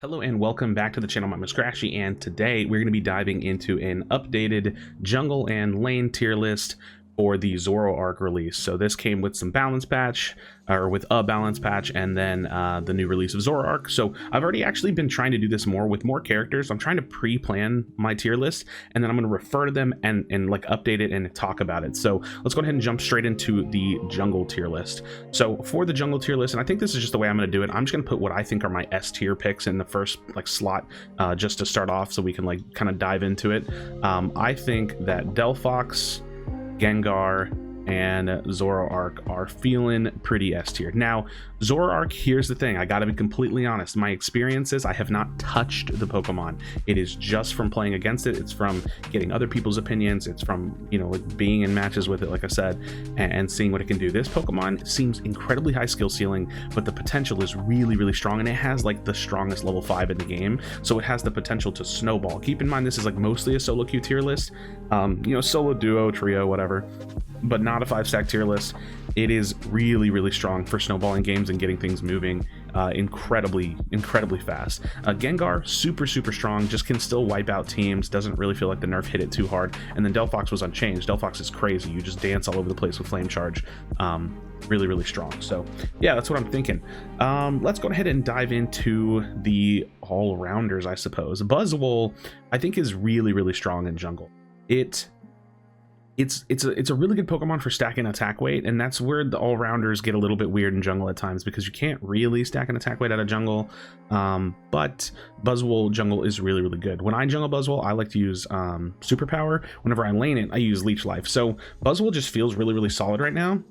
Hello and welcome back to the channel. My name is Krashy, and today we're going to be diving into an updated jungle and lane tier list for the Zoroark release. So this came with some balance patch, or with a balance patch, and then the new release of Zoroark. So I've already actually been trying to do this more with more characters. I'm trying to pre-plan my tier list, and then I'm going to refer to them and like update it and talk about it. So let's go ahead and jump straight into the jungle tier list. So for the jungle tier list, and I think this is just the way I'm going to do it, I'm just going to put what I think are my S tier picks in the first like slot, just to start off, so we can like kind of dive into it. I think that Delphox, Gengar, and Zoroark are feeling pretty S tier. Now, Zoroark, here's the thing, I gotta be completely honest. My experience is I have not touched the Pokemon. It is just from playing against it. It's from getting other people's opinions. It's from, you know, like being in matches with it, like I said, and seeing what it can do. This Pokemon seems incredibly high skill ceiling, but the potential is really, really strong, and it has like the strongest level 5 in the game, so it has the potential to snowball. Keep in mind, this is like mostly a solo queue tier list, you know, solo, duo, trio, whatever, but not a 5-stack tier list. It is really, really strong for snowballing games and getting things moving incredibly fast. Gengar, super strong, just can still wipe out teams, doesn't really feel like the nerf hit it too hard. And then Delphox was unchanged. Delphox is crazy, you just dance all over the place with Flame Charge. Really strong. So yeah, that's what I'm thinking. Let's go ahead and dive into the all-rounders, I suppose. Buzzwole, I think, is really strong in jungle. It's a really good Pokemon for stacking attack weight, and that's where the all-rounders get a little bit weird in jungle at times, because you can't really stack an attack weight out of jungle. But Buzzwole jungle is really good. When I jungle Buzzwole, I like to use Superpower. Whenever I lane it, I use Leech Life. So Buzzwole just feels really solid right now,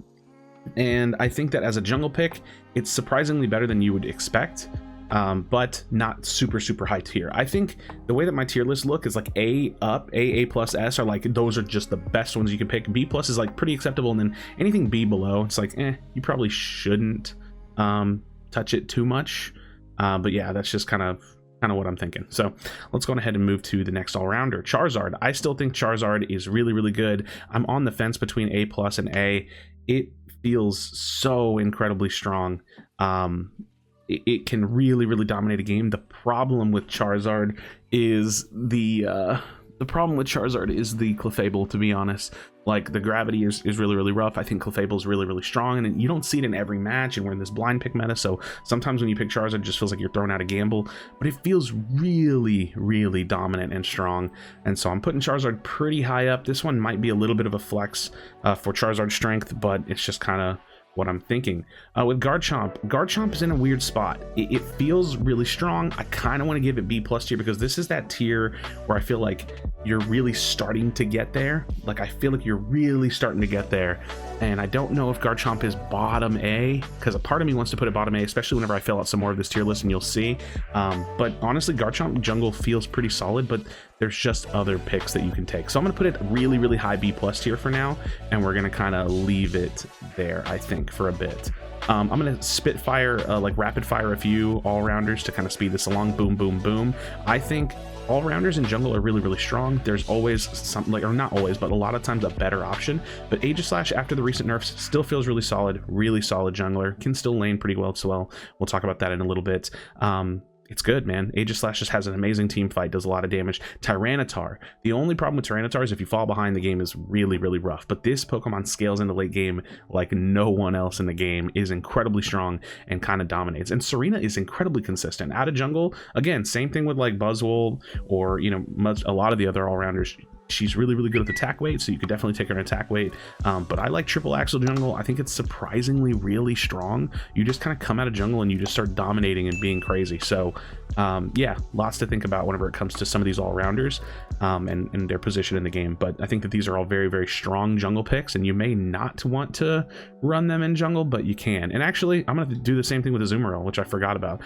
and I think that as a jungle pick, it's surprisingly better than you would expect. But not super high tier. I think the way that my tier lists look is like A up, A plus S are like, those are just the best ones you can pick. B plus is like pretty acceptable, and then anything B below, it's like, you probably shouldn't touch it too much. But yeah, that's just kind of what I'm thinking. So let's go ahead and move to the next all-rounder, Charizard. I still think Charizard is really good. I'm on the fence between A plus and A. It feels so incredibly strong. It can really dominate a game. The problem with Charizard is the Clefable, to be honest. Like, the gravity is really rough. I think Clefable is really strong, and you don't see it in every match, and we're in this blind pick meta, so sometimes when you pick Charizard, it just feels like you're throwing out a gamble, but it feels really dominant and strong, and so I'm putting Charizard pretty high up. This one might be a little bit of a flex for Charizard strength, but it's just kind of what I'm thinking. With Garchomp is in a weird spot. It feels really strong. I kind of want to give it B plus tier, because this is that tier where I feel like you're really starting to get there. Like, I feel like you're really starting to get there, and I don't know if Garchomp is bottom A, because a part of me wants to put it bottom A, especially whenever I fill out some more of this tier list, and you'll see. But honestly, Garchomp jungle feels pretty solid, but there's just other picks that you can take. So I'm gonna put it really high B plus tier for now, and we're gonna kind of leave it there, I think, for a bit. I'm gonna spitfire, like rapid fire a few all-rounders to kind of speed this along. Boom. I think all-rounders in jungle are really strong. There's always something, like, or not always, but a lot of times a better option. But Aegislash, after the recent nerfs, still feels really solid jungler. Can still lane pretty well as well. We'll talk about that in a little bit. It's good, man. Aegislash just has an amazing team fight, does a lot of damage. Tyranitar. The only problem with Tyranitar is if you fall behind, the game is really rough. But this Pokemon scales into late game like no one else in the game, is incredibly strong, and kind of dominates. And Serena is incredibly consistent. Out of jungle, again, same thing with like Buzzwole, or, you know, a lot of the other all-rounders. She's really good with attack weight, so you could definitely take her in attack weight. But I like triple axle jungle. I think it's surprisingly really strong. You just kind of come out of jungle and you just start dominating and being crazy. So yeah, lots to think about whenever it comes to some of these all-rounders and their position in the game. But I think that these are all very strong jungle picks, and you may not want to run them in jungle, but you can. And actually, I'm going to do the same thing with Azumarill, which I forgot about.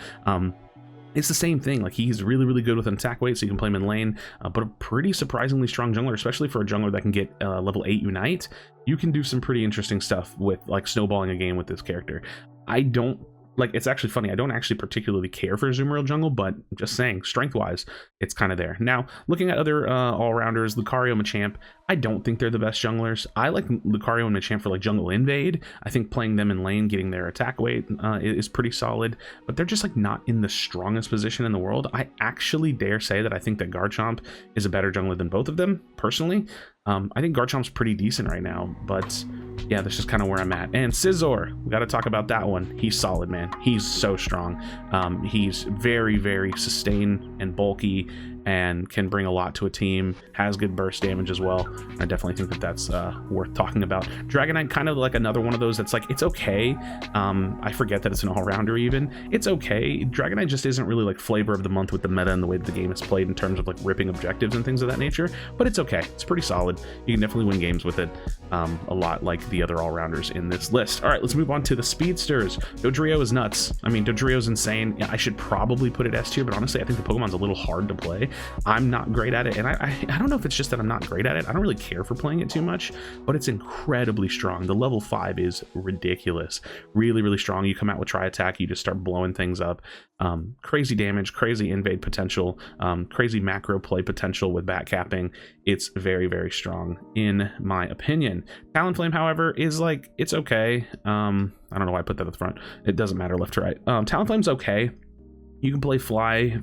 It's the same thing. Like, he's really good with an attack weight, so you can play him in lane, but a pretty surprisingly strong jungler, especially for a jungler that can get level 8 Unite. You can do some pretty interesting stuff with, like, snowballing a game with this character. I don't like, it's actually funny. I don't actually particularly care for Azumarill jungle, but just saying, strength-wise, it's kind of there. Now, looking at other all-rounders, Lucario, Machamp, I don't think they're the best junglers. I like Lucario and Machamp for like jungle invade. I think playing them in lane, getting their attack weight is pretty solid, but they're just like not in the strongest position in the world. I actually dare say that I think that Garchomp is a better jungler than both of them, personally. I think Garchomp's pretty decent right now, but yeah, that's just kind of where I'm at. And Scizor, we got to talk about that one. He's solid, man. He's so strong. He's very, very sustained and bulky and can bring a lot to a team, has good burst damage as well. I definitely think that that's worth talking about. Dragonite, kind of like another one of those that's like, it's okay. I forget that it's an all-rounder even. It's okay. Dragonite just isn't really like flavor of the month with the meta and the way that the game is played in terms of like ripping objectives and things of that nature, but it's okay. It's pretty solid. You can definitely win games with it, a lot like the other all-rounders in this list. All right, let's move on to the speedsters. Dodrio is nuts. I mean, Dodrio's insane. Yeah, I should probably put it S tier, but honestly, I think the Pokemon's a little hard to play. I'm not great at it, and I don't know if it's just that I'm not great at it. I don't really care for playing it too much, but it's incredibly strong. The level 5 is ridiculous. Really, really strong. You come out with Tri-Attack, you just start blowing things up. Crazy damage, crazy invade potential, crazy macro play potential with back capping. It's very, very strong in my opinion. Talonflame, however, is like, it's okay. I don't know why I put that at the front. It doesn't matter left to right. Talonflame's okay. You can play Fly,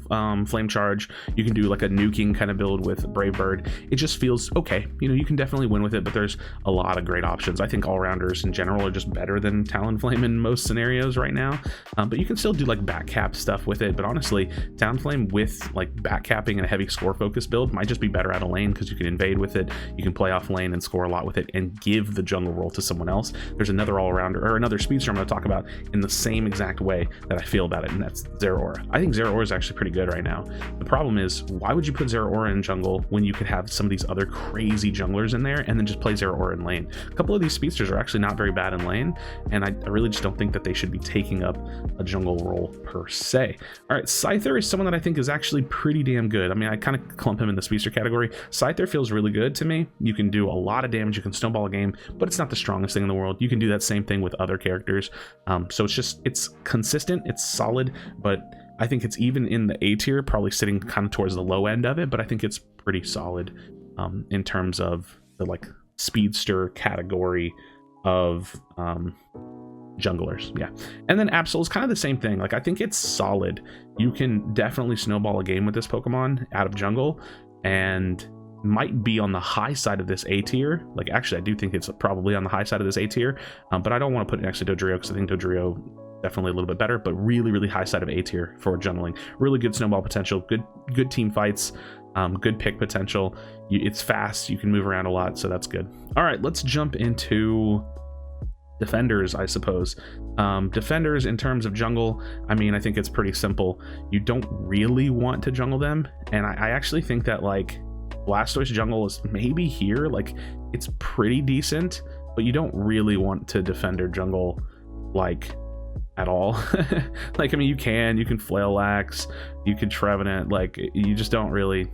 Flame Charge. You can do like a nuking kind of build with Brave Bird. It just feels okay. You know, you can definitely win with it, but there's a lot of great options. I think all-rounders in general are just better than Talonflame in most scenarios right now. But you can still do like back cap stuff with it. But honestly, Talonflame with like back capping and a heavy score focus build might just be better out of lane because you can invade with it. You can play off lane and score a lot with it and give the jungle role to someone else. There's another all-rounder or another speedster I'm going to talk about in the same exact way that I feel about it, and that's Zoroark. I think Zoroark is actually pretty good right now. The problem is, why would you put Zoroark in jungle when you could have some of these other crazy junglers in there and then just play Zoroark in lane? A couple of these speedsters are actually not very bad in lane, and I really just don't think that they should be taking up a jungle role per se. All right, Scyther is someone that I think is actually pretty damn good. I mean, I kind of clump him in the speedster category. Scyther feels really good to me. You can do a lot of damage, you can snowball a game, but it's not the strongest thing in the world. You can do that same thing with other characters. So it's consistent, it's solid, but I think it's even in the A tier, probably sitting kind of towards the low end of it, but I think it's pretty solid in terms of the like speedster category of junglers. Yeah. And then Absol is kind of the same thing. Like, I think it's solid. You can definitely snowball a game with this Pokemon out of jungle and might be on the high side of this A tier. Like, actually, I do think it's probably on the high side of this A tier, but I don't want to put it next to Dodrio because I think Dodrio definitely a little bit better, but really, really high side of A tier for jungling. Really good snowball potential, good team fights, good pick potential. It's fast, you can move around a lot, so that's good. All right, let's jump into defenders, I suppose. Defenders in terms of jungle, I mean, I think it's pretty simple. You don't really want to jungle them, and I actually think that like Blastoise jungle is maybe here, like it's pretty decent, but you don't really want to defender jungle like at all. Like, I mean, you can Flail Axe, you can Trevenant, like you just don't really,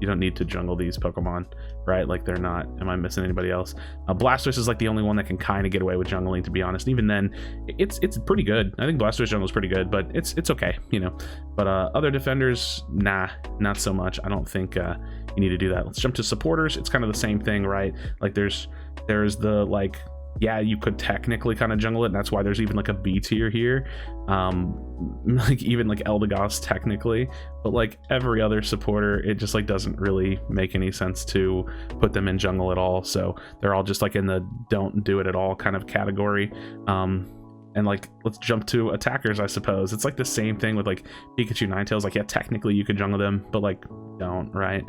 you don't need to jungle these Pokemon, right? Like, they're not, am I missing anybody else? Blastoise is like the only one that can kind of get away with jungling, to be honest. Even then, it's pretty good. I think Blastoise jungle is pretty good, but it's okay, you know. But other defenders, nah, not so much. I don't think you need to do that. Let's jump to supporters. It's kind of the same thing, right? Like, there's the like, yeah, you could technically kind of jungle it, and that's why there's even like a B tier here. Like even like Eldegoss technically, but like every other supporter, it just like doesn't really make any sense to put them in jungle at all. So they're all just like in the don't do it at all kind of category. And like, let's jump to attackers, I suppose. It's like the same thing with like Pikachu, Ninetales. Like, yeah, technically you could jungle them, but like don't, right?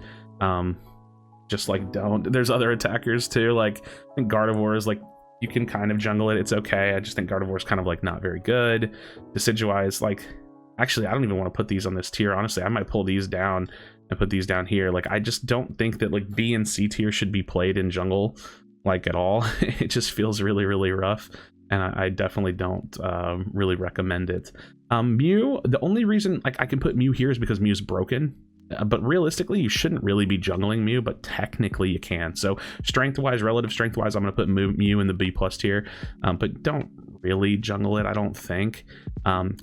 Just like don't. There's other attackers too. Like, I think Gardevoir is like, you can kind of jungle it, it's okay. I just think Gardevoir is kind of like not very good. Decidueye, like, actually, I don't even want to put these on this tier. Honestly, I might pull these down and put these down here. Like, I just don't think that like B and C tier should be played in jungle like at all. It just feels really, really rough, and I definitely don't really recommend it. Mew, the only reason like I can put Mew here is because Mew's broken. But realistically, you shouldn't really be jungling Mew, but technically you can. So strength-wise, relative strength-wise, I'm going to put Mew in the B+ tier, but don't really jungle it, I don't think.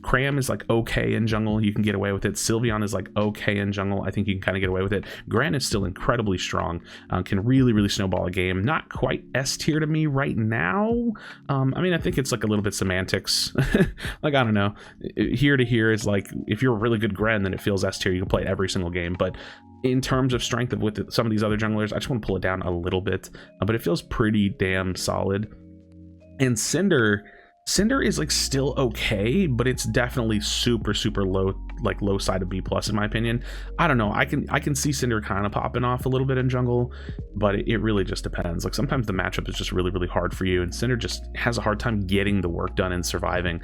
Cram is like okay in jungle, you can get away with it. Sylveon is like okay in jungle, I think you can kind of get away with it. Gran is still incredibly strong, can really snowball a game. Not quite S tier to me right now. I mean, I think it's like a little bit semantics. Like, I don't know, here to here is like, if you're a really good Gran, then it feels S tier, you can play it every single game. But in terms of strength of with some of these other junglers, I just want to pull it down a little bit, but it feels pretty damn solid. And Cinder is like still okay, but it's definitely super low, like low side of B plus in my opinion. I don't know, I can see Cinder kind of popping off a little bit in jungle, but it really just depends. Like sometimes the matchup is just really hard for you, and Cinder just has a hard time getting the work done and surviving.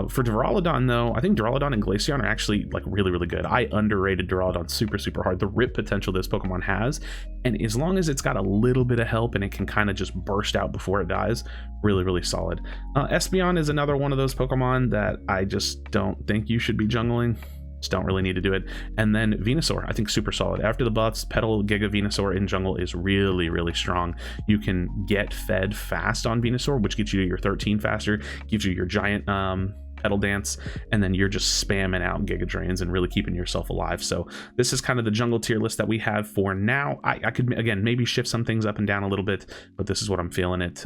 For Duraludon though, I think Duraludon and Glaceon are actually like really good. I underrated Duraludon super hard. The rip potential this Pokemon has, and as long as it's got a little bit of help and it can kind of just burst out before it dies, really solid. Espeon is another one of those Pokemon that I just don't think you should be jungling. Just don't really need to do it. And then Venusaur, I think super solid. After the buffs, Petal Giga Venusaur in jungle is really strong. You can get fed fast on Venusaur, which gets you your 13 faster, gives you your giant Petal Dance, and then you're just spamming out Giga Drains and really keeping yourself alive. So this is kind of the jungle tier list that we have for now. I could, again, maybe shift some things up and down a little bit, but this is what I'm feeling it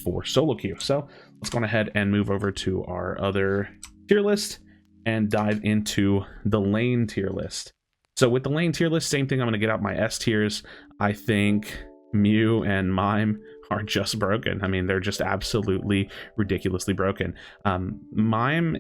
for solo queue. So let's go ahead and move over to our other tier list and dive into the lane tier list. So with the lane tier list, same thing, I'm going to get out my S tiers. I think Mew and Mime are just broken. I mean, they're just absolutely ridiculously broken. Mime,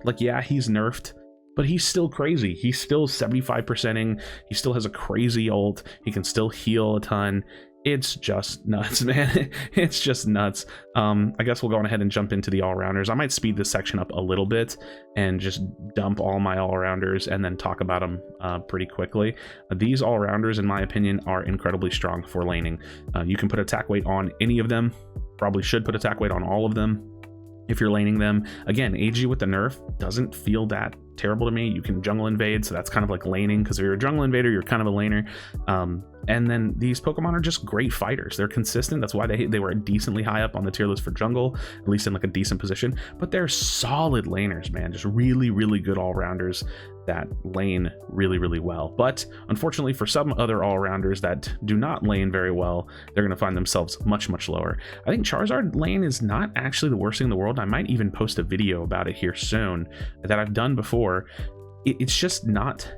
like, yeah, he's nerfed, but he's still crazy. He's still 75%ing. He still has a crazy ult. He can still heal a ton. It's just nuts, man. It's just nuts. I guess we'll go on ahead and jump into the all-rounders. I might speed this section up a little bit and just dump all my all-rounders and then talk about them pretty quickly. These all-rounders, in my opinion, are incredibly strong for laning. You can put attack weight on any of them. Probably should put attack weight on all of them if you're laning them. Again, AG with the nerf doesn't feel that terrible to me. You can jungle invade, so that's kind of like laning, because if you're a jungle invader, you're kind of a laner. And then these Pokemon are just great fighters. They're consistent. That's why they were decently high up on the tier list for jungle, at least in like a decent position. But they're solid laners, man. Just really good all-rounders that lane really well. But unfortunately, for some other all-rounders that do not lane very well, they're going to find themselves much lower. I think Charizard lane is not actually the worst thing in the world. I might even post a video about it here soon that I've done before. It's just not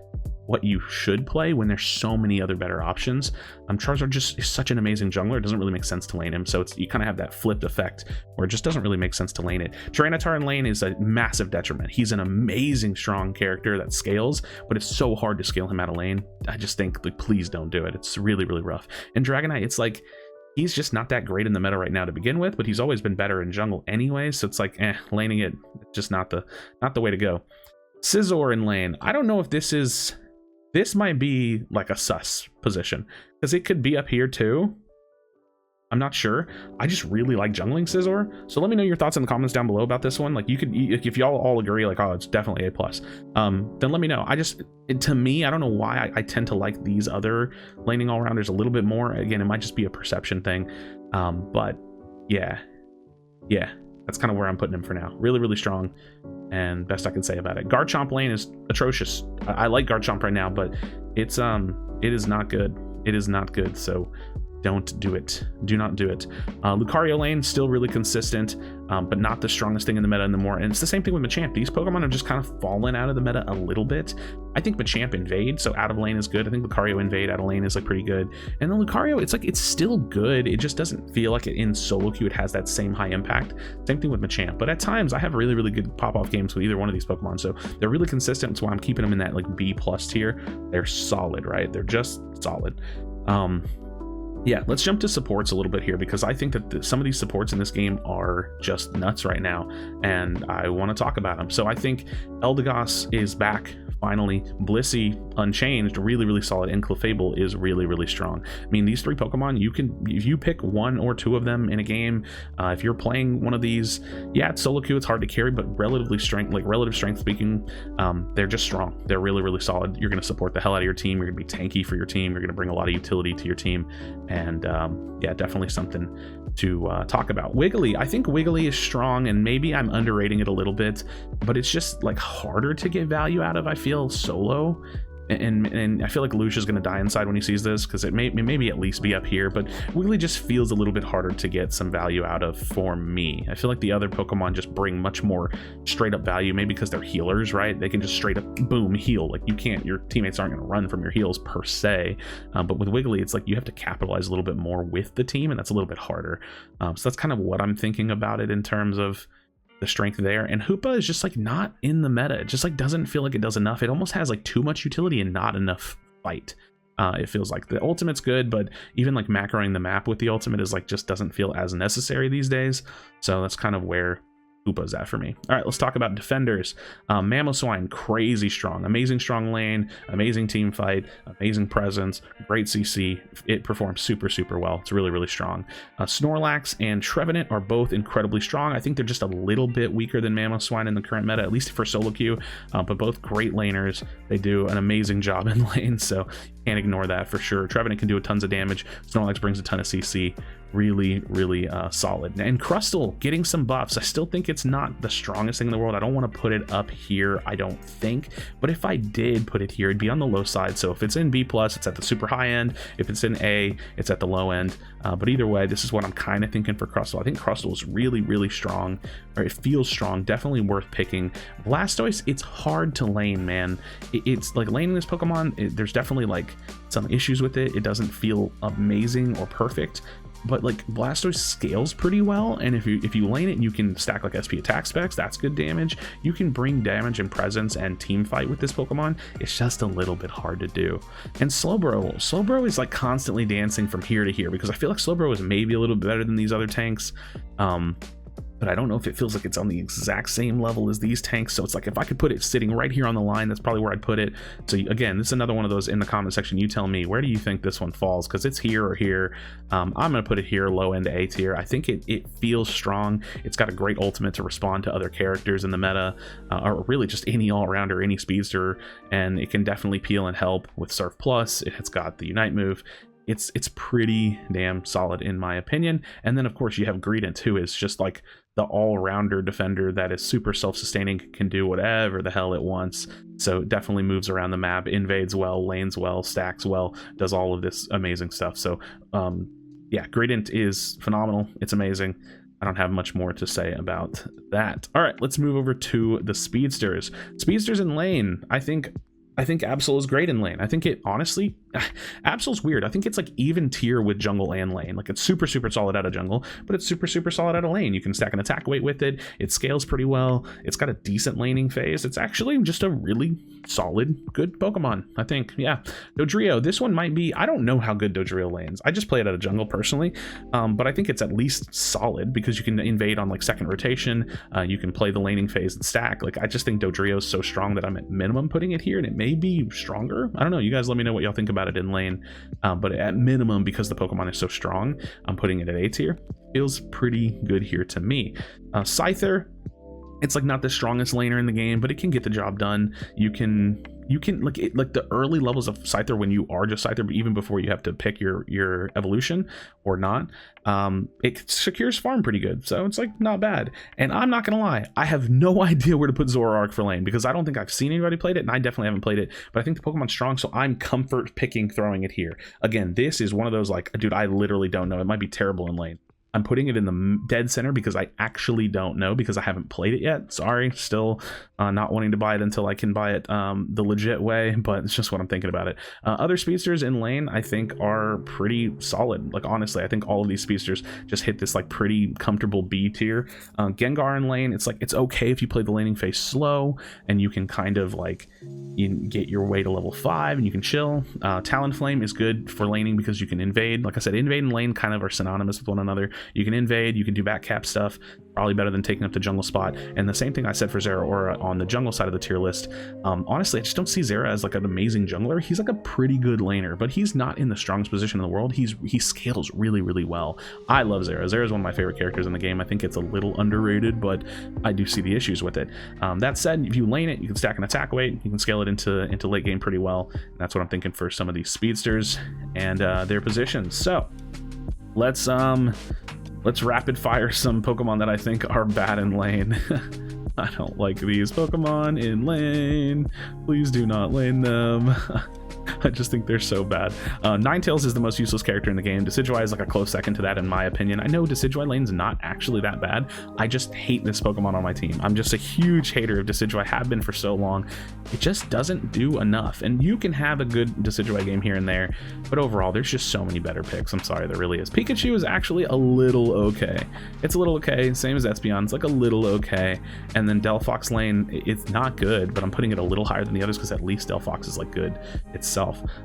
what you should play when there's so many other better options. Charizard just is such an amazing jungler, it doesn't really make sense to lane him, so you kind of have that flipped effect where it just doesn't really make sense to lane it. Tyranitar in lane is a massive detriment. He's an amazing strong character that scales, but it's so hard to scale him out of lane. I just think, like, please don't do it. It's really rough. And Dragonite, it's like, he's just not that great in the meta right now to begin with, but he's always been better in jungle anyway, so it's like, laning it, just not the way to go. Scizor in lane, I don't know if this might be like a sus position, because it could be up here too. I'm not sure. I just really like jungling Scizor. So let me know your thoughts in the comments down below about this one. Like, you could, if y'all all agree, like, oh, it's definitely A+, then let me know. To me, I don't know why I tend to like these other laning all-rounders a little bit more. Again, it might just be a perception thing. But yeah, that's kind of where I'm putting him for now. Really strong, and best I can say about it. Garchomp lane is atrocious. I like Garchomp right now, but it is not good. It is not good, so don't do it. Do not do it. Lucario lane, still really consistent, but not the strongest thing in the meta anymore. And it's the same thing with Machamp. These Pokemon have just kind of fallen out of the meta a little bit. I think Machamp invade, so out of lane is good. I think Lucario invade out of lane is like pretty good. And then Lucario, it's still good. It just doesn't feel like in solo queue it has that same high impact. Same thing with Machamp. But at times I have really good pop-off games with either one of these Pokemon. So they're really consistent. That's why I'm keeping them in that like B+ tier. They're solid, right? They're just solid. Yeah, let's jump to supports a little bit here, because I think that some of these supports in this game are just nuts right now, and I want to talk about them. So I think Eldegoss is back Finally, Blissey Unchanged, really solid, and Clefable is really strong. I mean, these 3 Pokemon, you can, if you pick 1 or 2 of them in a game, if you're playing one of these, yeah, it's solo queue, it's hard to carry, but relative strength speaking, they're just strong. They're really solid. You're going to support the hell out of your team. You're going to be tanky for your team. You're going to bring a lot of utility to your team, and yeah, definitely something to talk about. Wiggly, I think Wiggly is strong, and maybe I'm underrating it a little bit, but it's just like harder to get value out of, I feel, solo. And I feel like Lucia's going to die inside when he sees this, because it may maybe at least be up here, but Wiggly just feels a little bit harder to get some value out of for me. I feel like the other Pokemon just bring much more straight up value, maybe because they're healers, right? They can just straight up boom heal. Like, you can't, your teammates aren't going to run from your heals per se, but with Wiggly it's like you have to capitalize a little bit more with the team, and that's a little bit harder. So that's kind of what I'm thinking about it in terms of the strength there. And Hoopa is just like not in the meta. It just like doesn't feel like it does enough. It almost has like too much utility and not enough fight. It feels like the ultimate's good, but even like macroing the map with the ultimate is like just doesn't feel as necessary these days. So that's kind of where Hoopa's at for me. All right, let's talk about defenders. Mamoswine, crazy strong, amazing strong lane, amazing team fight, amazing presence, great CC. It performs super well. It's really strong. Snorlax and Trevenant are both incredibly strong. I think they're just a little bit weaker than Mamoswine in the current meta, at least for solo queue, but both great laners. They do an amazing job in lane, so can't ignore that for sure. Trevenant can do tons of damage. Snorlax brings a ton of CC. Really solid. And Crustle getting some buffs. I still think it's not the strongest thing in the world. I don't want to put it up here, I don't think, but if I did put it here, it'd be on the low side. So if it's in B+, it's at the super high end. If it's in A, it's at the low end. But either way, this is what I'm kind of thinking for Crustle. I think Crustle is really strong, or it feels strong, definitely worth picking. Blastoise, it's hard to lane, man. It's like laning this Pokemon, there's definitely like some issues with it. It doesn't feel amazing or perfect, but like Blastoise scales pretty well, and if you lane it, you can stack like SP attack specs. That's good damage. You can bring damage and presence and team fight with this Pokemon. It's just a little bit hard to do. And Slowbro is like constantly dancing from here to here, because I feel like Slowbro is maybe a little bit better than these other tanks, but I don't know if it feels like it's on the exact same level as these tanks. So it's like, if I could put it sitting right here on the line, that's probably where I'd put it. So again, this is another one of those in the comment section. You tell me, where do you think this one falls? Because it's here or here. I'm gonna put it here, low end A tier. I think it feels strong. It's got a great ultimate to respond to other characters in the meta, or really just any all-rounder, any speedster, and it can definitely peel and help with Surf Plus. It's got the Unite move. It's pretty damn solid in my opinion. And then of course you have Greedent, who is just like the all-rounder defender that is super self-sustaining, can do whatever the hell it wants. So it definitely moves around the map, invades well, lanes well, stacks well, does all of this amazing stuff. So yeah, Greedent is phenomenal. It's amazing. I don't have much more to say about that. All right, let's move over to the speedsters. Speedsters in lane, I think Absol is great in lane. I think it honestly, Absol's weird. I think it's like even tier with jungle and lane. Like, it's super solid out of jungle, but it's super solid out of lane. You can stack an attack weight with it. It scales pretty well. It's got a decent laning phase. It's actually just a really solid, good Pokemon, I think. Yeah. Dodrio, this one might be, I don't know how good Dodrio lanes. I just play it out of jungle personally, but I think it's at least solid because you can invade on like second rotation. You can play the laning phase and stack. Like, I just think Dodrio is so strong that I'm at minimum putting it here, and it may be stronger. I don't know. You guys let me know what y'all think about it in lane, but at minimum, because the Pokemon is so strong, I'm putting it at A tier. Feels pretty good here to me. Scyther, it's like not the strongest laner in the game, but it can get the job done. You can like the early levels of Scyther, when you are just Scyther, but even before you have to pick your evolution or not, it secures farm pretty good, so it's like not bad. And I'm not gonna lie, I have no idea where to put Zoroark for lane, because I don't think I've seen anybody played it, and I definitely haven't played it, but I think the Pokemon's strong, so I'm comfort picking throwing it here. Again, this is one of those like, dude, I literally don't know. It might be terrible in lane. I'm putting it in the dead center because I actually don't know, because I haven't played it yet. Sorry, still not wanting to buy it until I can buy it the legit way, but it's just what I'm thinking about it. Other speedsters in lane, I think, are pretty solid. Like, honestly, I think all of these speedsters just hit this like pretty comfortable B tier. Gengar in lane, it's like, it's okay if you play the laning phase slow and you can kind of like, you can get your way to level 5 and you can chill. Talonflame is good for laning because you can invade. Like I said, invade and lane kind of are synonymous with one another. You can invade, you can do back cap stuff, probably better than taking up the jungle spot. And the same thing I said for Zoroark on the jungle side of the tier list. Honestly, I just don't see Zera as like an amazing jungler. He's like a pretty good laner, but he's not in the strongest position in the world. He scales really, really well. I love Zera. Zera is one of my favorite characters in the game. I think it's a little underrated, but I do see the issues with it. That said, if you lane it, you can stack an attack weight. You can scale it into late game pretty well. And that's what I'm thinking for some of these speedsters and their positions. So let's rapid fire some Pokemon that I think are bad in lane. I don't like these Pokemon in lane. Please do not lane them. I just think they're so bad. Ninetales is the most useless character in the game. Decidueye is like a close second to that in my opinion. I know Decidueye lane's not actually that bad. I just hate this Pokemon on my team. I'm just a huge hater of Decidueye, have been for so long. It just doesn't do enough. And you can have a good Decidueye game here and there, but overall, there's just so many better picks. I'm sorry, there really is. Pikachu is actually a little okay. It's a little okay, same as Espeon. It's like a little okay. And then Delphox lane, it's not good, but I'm putting it a little higher than the others because at least Delphox is like good itself.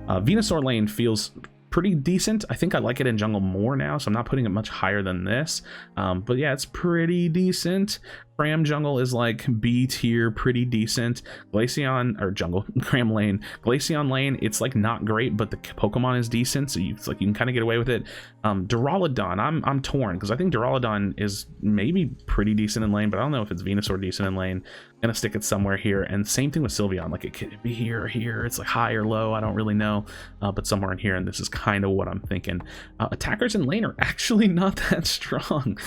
Venusaur lane feels pretty decent. I think I like it in jungle more now, so I'm not putting it much higher than this. But yeah, it's pretty decent. Cram jungle is like B tier, pretty decent. Glaceon or jungle Cram lane, Glaceon lane, it's like not great, but the Pokemon is decent, so it's like you can kind of get away with it. Duraludon, I'm torn because I think Duraludon is maybe pretty decent in lane, but I don't know if it's Venusaur decent in lane. I'm gonna stick it somewhere here, and same thing with Sylveon. Like it could be here or here. It's like high or low, I don't really know, but somewhere in here, and this is kind of what I'm thinking. Attackers in lane are actually not that strong.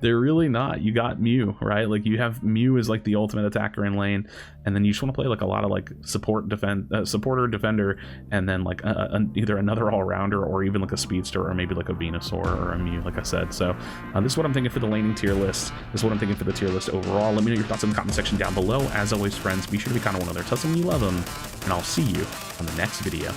They're really not. You got Mew, right? Like you have Mew is like the ultimate attacker in lane, and then you just want to play like a lot of like supporter defender, and then like either another all-rounder or even like a speedster or maybe like a Venusaur or a Mew, like I said. So this is what I'm thinking for the laning tier list. This is what I'm thinking for the tier list overall. Let me know your thoughts in the comment section down below. As always, friends, be sure to be kind of one another, tell someone you love them, and I'll see you on the next video.